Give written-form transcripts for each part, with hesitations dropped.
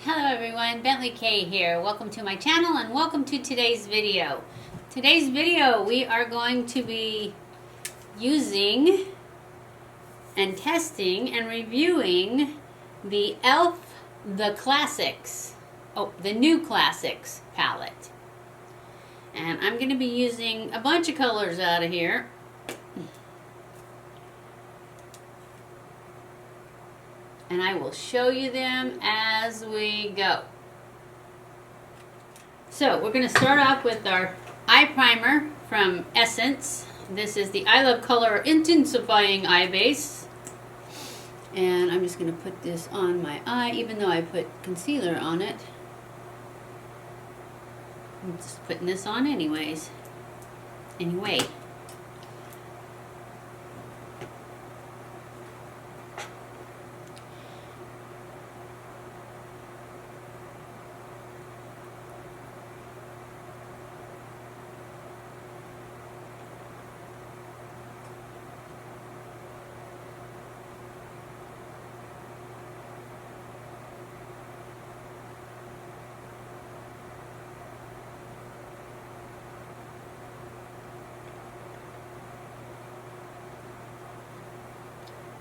Hello everyone, BentlyK here. Welcome to my channel and welcome to today's video. Today's video we are going to be using and testing and reviewing the e.l.f. the new Classics palette. And I'm going to be using a bunch of colors out of here. And I will show you them as we go. So we're going to start off with our eye primer from Essence. This is the I Love Color Intensifying Eye Base. And I'm just going to put this on my eye, even though I put concealer on it. I'm just putting this on anyways. Anyway.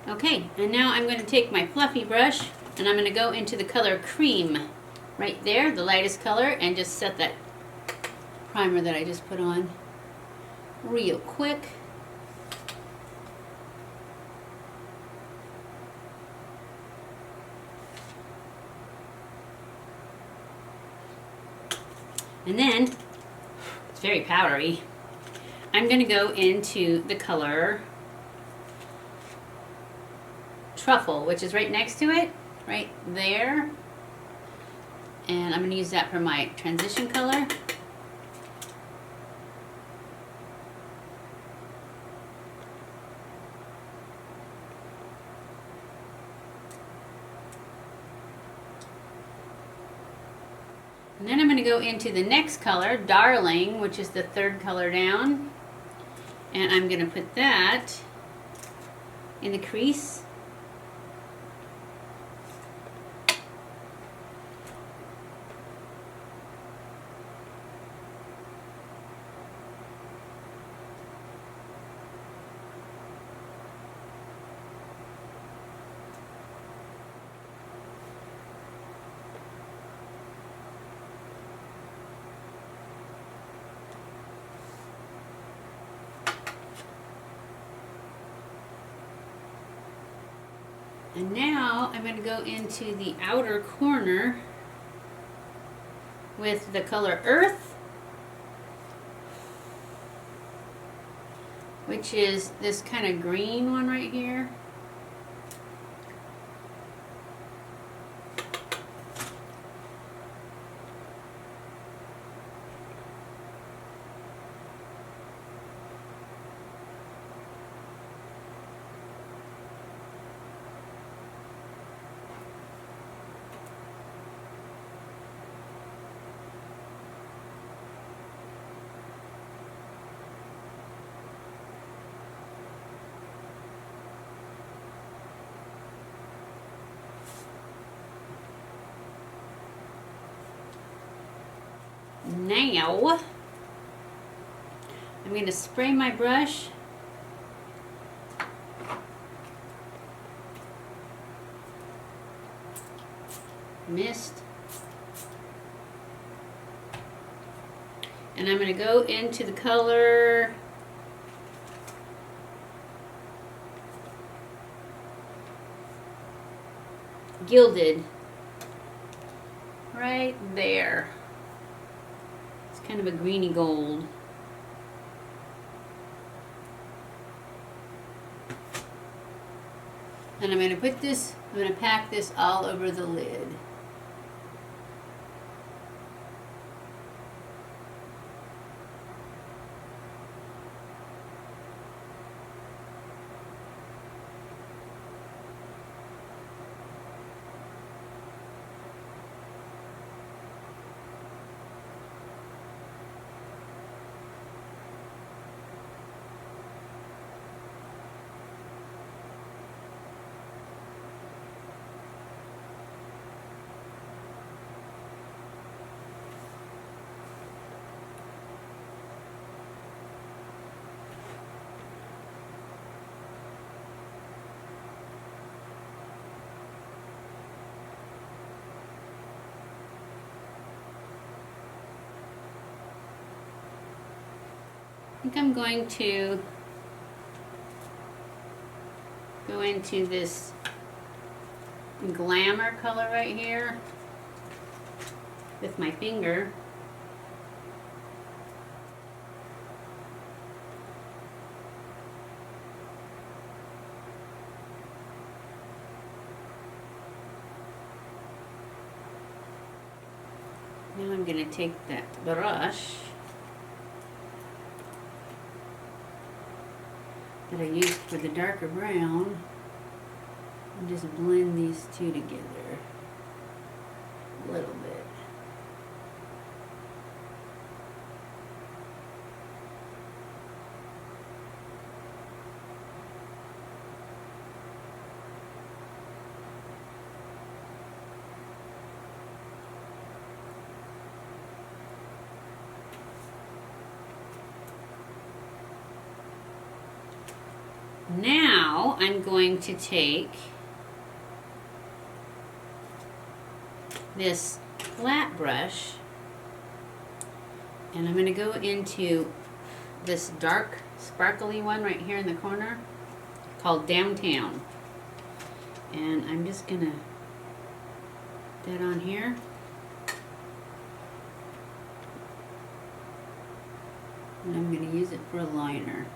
Okay, and now I'm going to take my fluffy brush and I'm going to go into the color Cream right there, the lightest color, and just set that primer that I just put on real quick. And then, it's very powdery, I'm going to go into the color Truffle, which is right next to it, right there. And I'm going to use that for my transition color. And then I'm going to go into the next color, Darling, which is the third color down. And I'm going to put that in the crease. And now I'm going to go into the outer corner with the color Earth, which is this kind of green one right here. Now, I'm going to spray my brush mist, and I'm going to go into the color Gilded right there. Kind of a greeny gold. And I'm going to put this, I'm going to pack this all over the lid. think I'm going to go into this Glamour color right here with my finger. Now I'm going to take that brush that I used for the darker brown and just blend these two together a little bit. Now I'm going to take this flat brush and I'm going to go into this dark sparkly one right here in the corner called Downtown, and I'm just going to put that on here. And I'm going to use it for a liner.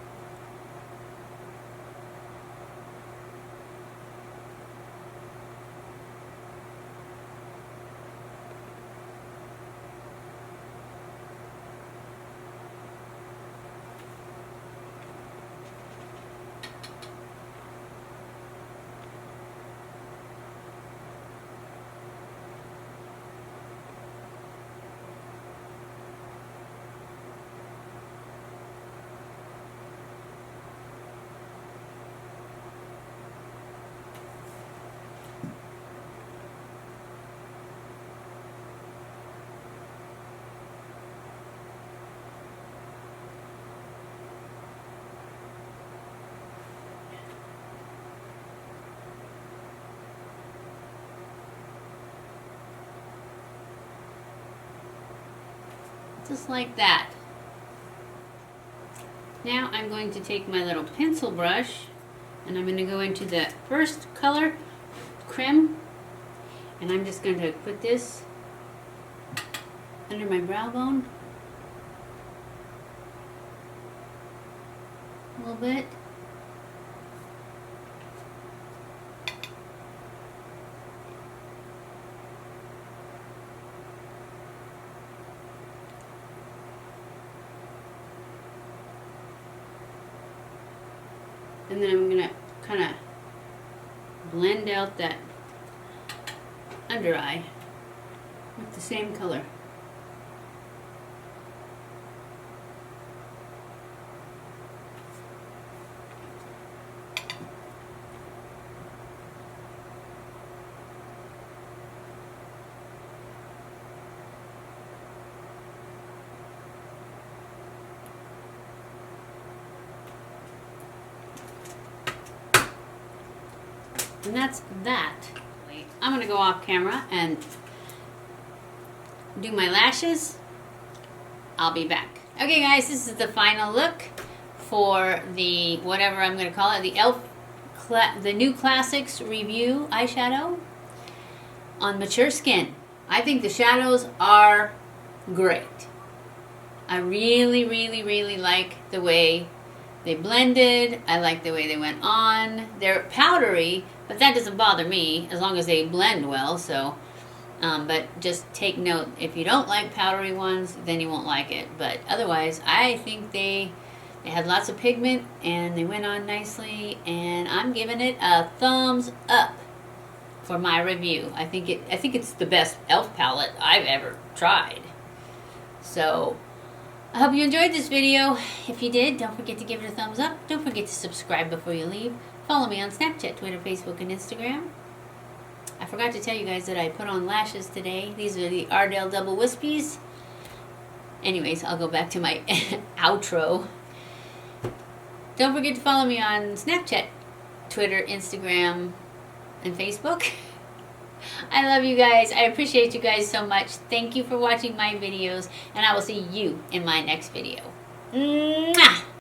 Just like that. Now I'm going to take my little pencil brush and I'm going to go into the first color, Creme, and I'm just going to put this under my brow bone a little bit. And then I'm going to kind of blend out that under eye with the same color. And that's that. I'm going to go off camera and do my lashes. I'll be back. Okay guys, this is the final look for the, whatever I'm going to call it, the e.l.f. the new Classics Review eyeshadow on mature skin. I think the shadows are great. I really, really, really like the way they blended. I like the way they went on. They're powdery, but that doesn't bother me as long as they blend well. So, but just take note, if you don't like powdery ones, then you won't like it. But otherwise, I think they had lots of pigment and they went on nicely. And I'm giving it a thumbs up for my review. I think it's the best e.l.f. palette I've ever tried. So I hope you enjoyed this video. If you did, don't forget to give it a thumbs up. Don't forget to subscribe before you leave. Follow me on Snapchat, Twitter, Facebook, and Instagram. I forgot to tell you guys that I put on lashes today. These are the Ardell Double Wispies. Anyways, I'll go back to my outro. Don't forget to follow me on Snapchat, Twitter, Instagram, and Facebook. I love you guys. I appreciate you guys so much. Thank you for watching my videos, and I will see you in my next video. Mwah!